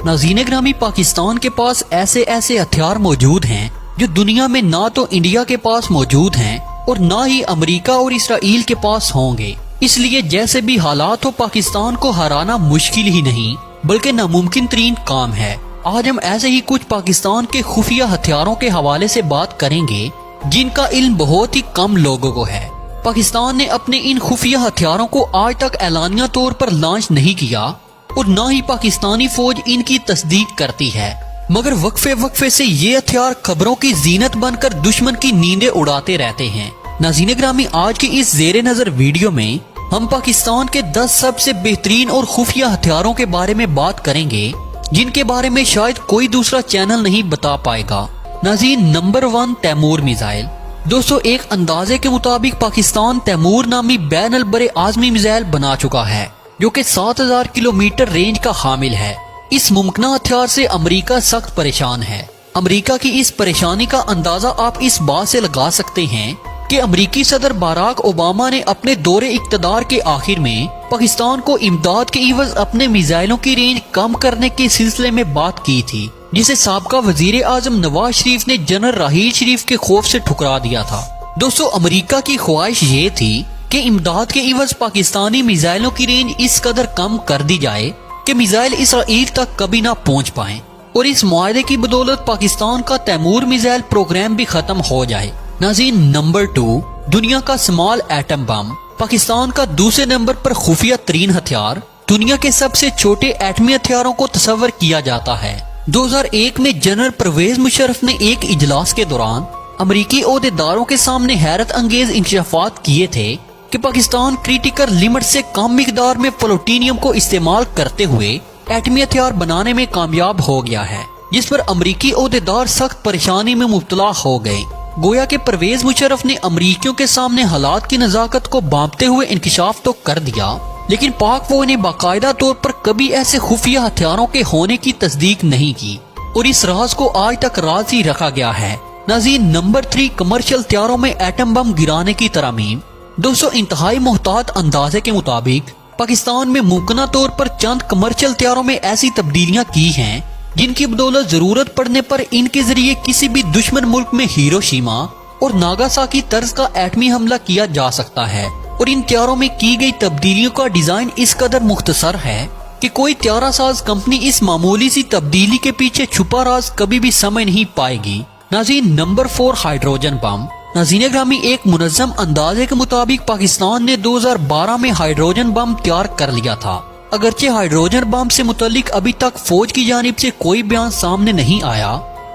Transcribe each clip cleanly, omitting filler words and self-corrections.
नाज़रीन ग्रामी, पाकिस्तान के पास ऐसे ऐसे हथियार मौजूद हैं जो दुनिया में ना तो इंडिया के पास मौजूद हैं और ना ही अमेरिका और इसराइल के पास होंगे। इसलिए जैसे भी हालात हो, पाकिस्तान को हराना मुश्किल ही नहीं बल्कि नामुमकिन तरीन काम है। आज हम ऐसे ही कुछ पाकिस्तान के खुफिया हथियारों के हवाले से बात करेंगे जिनका इल्म बहुत ही कम लोगों को है। पाकिस्तान ने अपने इन खुफिया हथियारों को आज तक ऐलानिया तौर पर लॉन्च नहीं किया और ना ही पाकिस्तानी फौज इनकी तस्दीक करती है, मगर वक्फे वक्फे से ये हथियार खबरों की जीनत बनकर दुश्मन की नींदें उड़ाते रहते हैं। नाज़रीन ग्रामी, आज की इस जेरे नजर वीडियो में हम पाकिस्तान के 10 सबसे बेहतरीन और खुफिया हथियारों के बारे में बात करेंगे जिनके बारे में शायद कोई दूसरा चैनल नहीं बता पाएगा। नाज़रीन, नंबर 1 तैमूर मिसाइल। दोस्तों, एक अंदाजे के मुताबिक पाकिस्तान तैमूर नामी बैन अल बरे आज़मी मिसाइल बना चुका है जो कि 7000 किलोमीटर रेंज का हामिल है। इस मुमकिन हथियार से अमेरिका सख्त परेशान है। अमेरिका की इस परेशानी का अंदाजा आप इस बात से लगा सकते हैं कि अमेरिकी सदर बराक ओबामा ने अपने दौरे इक्तदार के आखिर में पाकिस्तान को इमदाद के इवज अपने मिसाइलों की रेंज कम करने के सिलसिले में बात की थी, जिसे साबका वजीर आजम नवाज शरीफ ने जनरल राहील शरीफ के खौफ से ठुकरा दिया था। दोस्तों, अमेरिका की ख्वाहिश ये थी कि इमदाद के इवज पाकिस्तानी मिसाइलों की रेंज इस कदर कम कर दी जाए कि मिसाइल इसराइल तक कभी ना पहुंच पाएं और इस मुआहदे की बदौलत पाकिस्तान का तैमूर मिसाइल प्रोग्राम भी खत्म हो जाए। नाज़रीन, नंबर 2 दुनिया का स्मॉल एटम बम। पाकिस्तान का दूसरे नंबर पर खुफिया तरीन हथियार दुनिया के सबसे छोटे एटमी हथियारों को तस्वर किया जाता है। 2001 में जनरल परवेज मुशर्रफ ने एक इजलास के दौरान अमरीकी ओहदेदारों के सामने हैरत अंगेज इंकशाफात किए थे कि पाकिस्तान क्रिटिकल लिमिट से कम मिकदार में प्लूटोनियम को इस्तेमाल करते हुए एटमी हथियार बनाने में कामयाब हो गया है, जिस पर अमरीकी ओहदेदार सख्त परेशानी में मुब्तला हो गए। गोया के परवेज मुशर्रफ ने अमरीकियों के सामने हालात की नजाकत को बांपते हुए इंकशाफ तो कर दिया, लेकिन पाक फौज ने बाकायदा तौर पर कभी ऐसे खुफिया हथियारों के होने की तस्दीक नहीं की और इस राज को आज तक राज ही रखा गया है। नाज़रीन, नंबर 3 कमर्शियल हथियारों में एटम बम गिराने की तरमीम। दोस्तों, इंतहाई मोहतात अंदाजे के मुताबिक पाकिस्तान में मुमकिन तौर पर चंद कमर्शियल हथियारों में ऐसी तब्दीलियां की हैं जिनकी बदौलत जरूरत पड़ने पर इनके जरिए किसी भी दुश्मन मुल्क में हिरोशिमा और नागासाकी तर्ज का एटमी हमला किया जा सकता है। और इन हथियारों में की गई तब्दीलियों का डिजाइन इस कदर मुख्तसर है कि कोई हथियार साज कंपनी इस मामूली सी तब्दीली के पीछे छुपा राज कभी भी समझ नहीं पाएगी। नाज़रीन, नंबर 4 हाइड्रोजन बम। नाज़रीन ग्रामी, एक मुनज़्ज़म अंदाजे के मुताबिक पाकिस्तान ने 2012 में हाइड्रोजन बम तैयार कर लिया था। अगरचे हाइड्रोजन बम से मुतल्लिक अभी तक फौज की जानिब से कोई बयान सामने नहीं आया,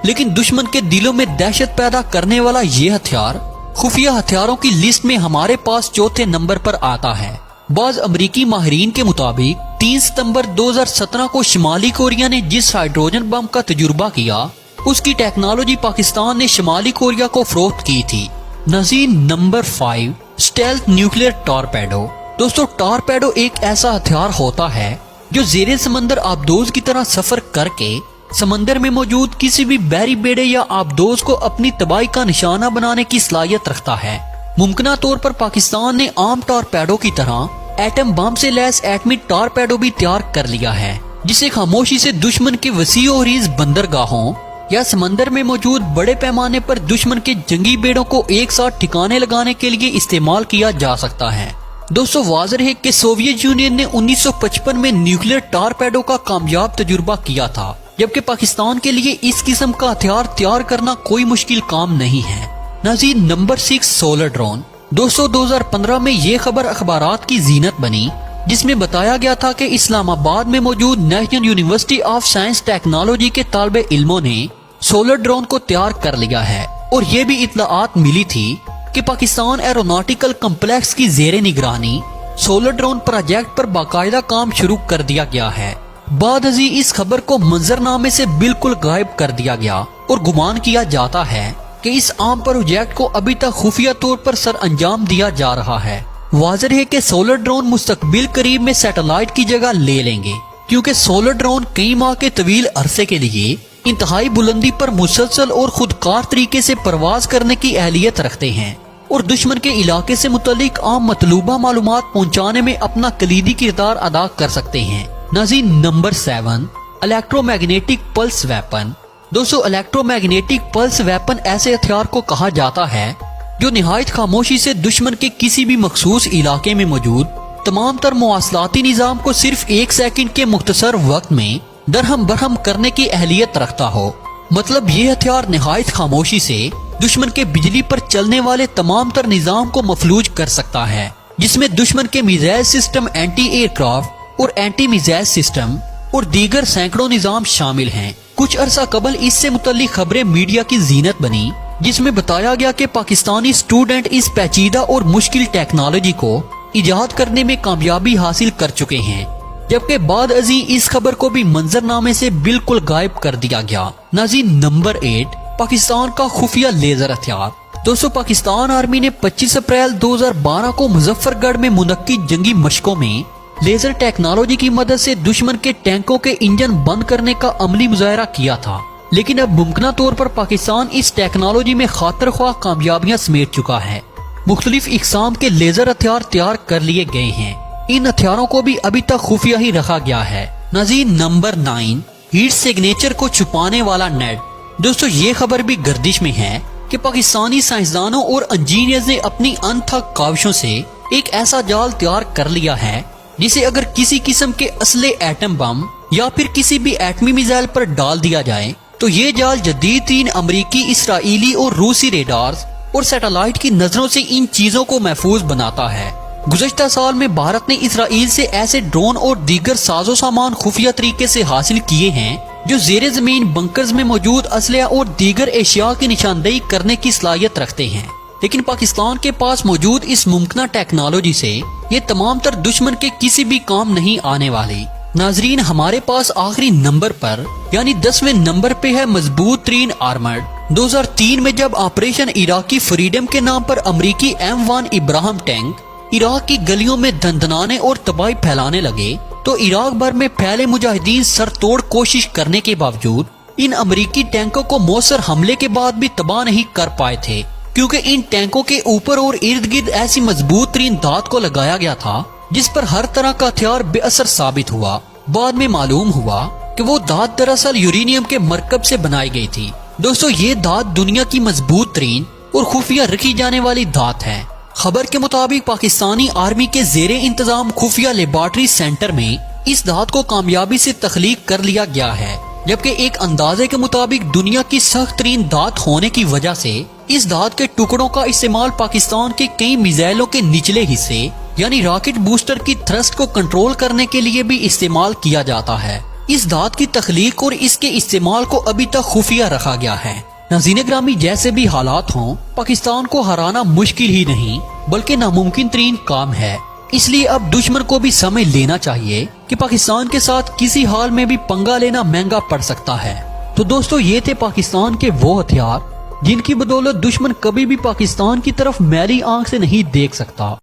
लेकिन दुश्मन के दिलों में दहशत पैदा करने वाला ये हथियार खुफिया हथियारों की लिस्ट में हमारे पास चौथे नंबर पर आता है। बाज अमरीकी माहिरीन के मुताबिक 3 सितंबर 2017 को शिमाली कोरिया ने जिस हाइड्रोजन बम का तजुर्बा किया उसकी टेक्नोलॉजी पाकिस्तान ने शिमाली कोरिया को फरोख्त की थी। नाज़रीन, नंबर 5 स्टेल्थ न्यूक्लियर टॉर्पेडो। दोस्तों, टॉर्पेडो एक ऐसा हथियार होता है जो ज़ेरे समंदर आबदोज की तरह सफर करके समंदर में मौजूद किसी भी बहरी बेड़े या आबदोज को अपनी तबाही का निशाना बनाने की सलाहियत रखता है। मुमकिन तौर पर पाकिस्तान ने आम टॉर्पेडो की तरह एटम बम से लैस एटमी टॉर्पेडो भी तैयार कर लिया है, जिसे खामोशी से दुश्मन के वसी और रीज बंदरगाहों या समंदर में मौजूद बड़े पैमाने पर दुश्मन के जंगी बेड़ों को एक साथ ठिकाने लगाने के लिए इस्तेमाल किया जा सकता है। दोस्तों, वाज़ेह है कि सोवियत यूनियन ने 1955 में न्यूक्लियर टॉर्पेडो का कामयाब तजुर्बा किया था, जबकि पाकिस्तान के लिए इस किस्म का हथियार तैयार करना कोई मुश्किल काम नहीं है। नाज़रीन, नंबर 6 सोलर ड्रोन। दोस्तों, 2015 में ये खबर अखबारात की जीनत बनी जिसमें बताया गया था कि इस्लामाबाद में मौजूद national university of science technology के तालिबे इल्मों ने सोलर ड्रोन को तैयार कर लिया है और ये भी इत्तलाआत मिली थी कि पाकिस्तान एरोनॉटिकल कम्प्लेक्स की ज़ेरे निगरानी सोलर ड्रोन प्रोजेक्ट पर बाकायदा काम शुरू कर दिया गया है। बाद अजी इस खबर को मंजरनामे से बिल्कुल गायब कर दिया गया और गुमान किया जाता है कि इस आम प्रोजेक्ट को अभी तक खुफिया तौर पर सर अंजाम दिया जा रहा है। वाज़ेह है कि सोलर ड्रोन मुस्तकबिल करीब में सैटेलाइट की जगह ले लेंगे, क्योंकि सोलर ड्रोन कई माह के तवील अरसे के लिए इंतहाई बुलंदी पर मुसलसल और खुदकार तरीके से परवाज करने की अहलियत रखते हैं और दुश्मन के इलाके से मुतल्लिक आम मतलूबा मालूमात पहुंचाने में अपना कलीदी किरदार अदा कर सकते हैं। नाज़रीन, number 7 electro magnetic pulse weapon. दोस्तों इलेक्ट्रोमैग्नेटिक पल्स वेपन ऐसे हथियार को कहा जाता है जो निहायत खामोशी से दुश्मन के किसी भी मखसूस इलाके में मौजूद तमाम तर मुवासलाती निजाम को सिर्फ 1 सेकंड के मुख्तसर वक्त में दरहम बरहम करने की अहलियत रखता हो। मतलब ये हथियार निहायत खामोशी से दुश्मन के बिजली पर चलने वाले तमाम तर निजाम को मफलूज कर सकता है, जिसमें दुश्मन के मिसाइल सिस्टम, एंटी एयरक्राफ्ट और एंटी मिसाइल सिस्टम और दीगर सैकड़ों निजाम शामिल हैं। कुछ अरसा कबल इससे मुतल्लिक खबरें मीडिया की जीनत बनी, जिसमें बताया गया कि पाकिस्तानी स्टूडेंट इस पेचीदा और मुश्किल टेक्नोलॉजी को इजाद करने में कामयाबी हासिल कर चुके हैं, जबकि बाद अजी इस खबर को भी मंजरनामे से बिल्कुल गायब कर दिया गया। नाज़रीन, नंबर 8, पाकिस्तान का खुफिया लेजर हथियार। दोस्तों पाकिस्तान आर्मी ने 25 अप्रैल 2012 को मुजफ्फरगढ़ में मुनक्किद जंगी मशकों में लेजर टेक्नोलॉजी की मदद से दुश्मन के टैंकों के इंजन बंद करने का अमली मुजाहरा किया था, लेकिन अब मुमकिन तौर पर पाकिस्तान इस टेक्नोलॉजी में खातिर ख्वाह कामयाबियां समेट चुका है। मुख्तलिफ इकसाम के लेजर हथियार तैयार कर लिए गए हैं। इन हथियारों को भी अभी तक खुफिया ही रखा गया है। नाज़रीन, नंबर 9, हीट सिग्नेचर को छुपाने वाला नेट। दोस्तों ये खबर भी गर्दिश में है कि पाकिस्तानी साइंसदानों और इंजीनियर्स ने अपनी अनथक काविशों से एक ऐसा जाल तैयार कर लिया है जिसे अगर किसी किस्म के असले एटम बम या फिर किसी भी एटमी मिसाइल पर डाल दिया जाए तो ये जाल जदीद तीन अमरीकी, इसराइली और रूसी रेडार्स और सैटेलाइट की नजरों से इन चीजों को महफूज बनाता है। गुज़श्ता साल में भारत ने इसराइल से ऐसे ड्रोन और दीगर साजो सामान खुफिया तरीके से हासिल किए हैं जो ज़ेरे जमीन बंकर्स में मौजूद असलहा और दीगर एशिया की निशानदेही करने की सलाहियत रखते हैं, लेकिन पाकिस्तान के पास मौजूद इस मुमकिन टेक्नोलॉजी से ये तमाम तर दुश्मन के किसी भी काम नहीं आने वाली। नाजरीन, हमारे पास आखिरी नंबर पर यानी 10वें नंबर पे है मजबूत तरीन आर्मर्ड। 2003 में जब ऑपरेशन इराकी फ्रीडम के नाम पर अमरीकी M1 इब्राहिम टैंक इराक की गलियों में दंदनाने और तबाही फैलाने लगे तो इराक भर में फैले मुजाहिदीन सरतोड़ कोशिश करने के बावजूद इन अमरीकी टैंकों को मौसर हमले के बाद भी तबाह नहीं कर पाए थे, क्योंकि इन टैंकों के ऊपर और इर्द गिर्द ऐसी मजबूत तरीन धात को लगाया गया था जिस पर हर तरह का हथियार बेअसर साबित हुआ। बाद में मालूम हुआ कि वो धात दरअसल यूरेनियम के मरकब से बनाई गई थी। दोस्तों ये धात दुनिया की मजबूत तरीन और खुफिया रखी जाने वाली धात है। खबर के मुताबिक पाकिस्तानी आर्मी के जेरे इंतजाम खुफिया लेबॉर्ट्री सेंटर में इस धात को कामयाबी से तख्लीक कर लिया गया है, जबकि एक अंदाजे के मुताबिक दुनिया की सख्त तरीन धात होने की वजह से इस धात के टुकड़ों का इस्तेमाल पाकिस्तान के कई मिसाइलों के निचले हिस्से यानी रॉकेट बूस्टर की थ्रस्ट को कंट्रोल करने के लिए भी इस्तेमाल किया जाता है। इस धात की तख्लीक और इसके इस्तेमाल को अभी तक खुफिया रखा गया है। नाज़रीन ग्रामी, जैसे भी हालात हों, पाकिस्तान को हराना मुश्किल ही नहीं बल्कि नामुमकिन तरीन काम है। इसलिए अब दुश्मन को भी समझ लेना चाहिए कि पाकिस्तान के साथ किसी हाल में भी पंगा लेना महंगा पड़ सकता है। तो दोस्तों ये थे पाकिस्तान के वो हथियार जिनकी बदौलत दुश्मन कभी भी पाकिस्तान की तरफ मैली आंख से नहीं देख सकता।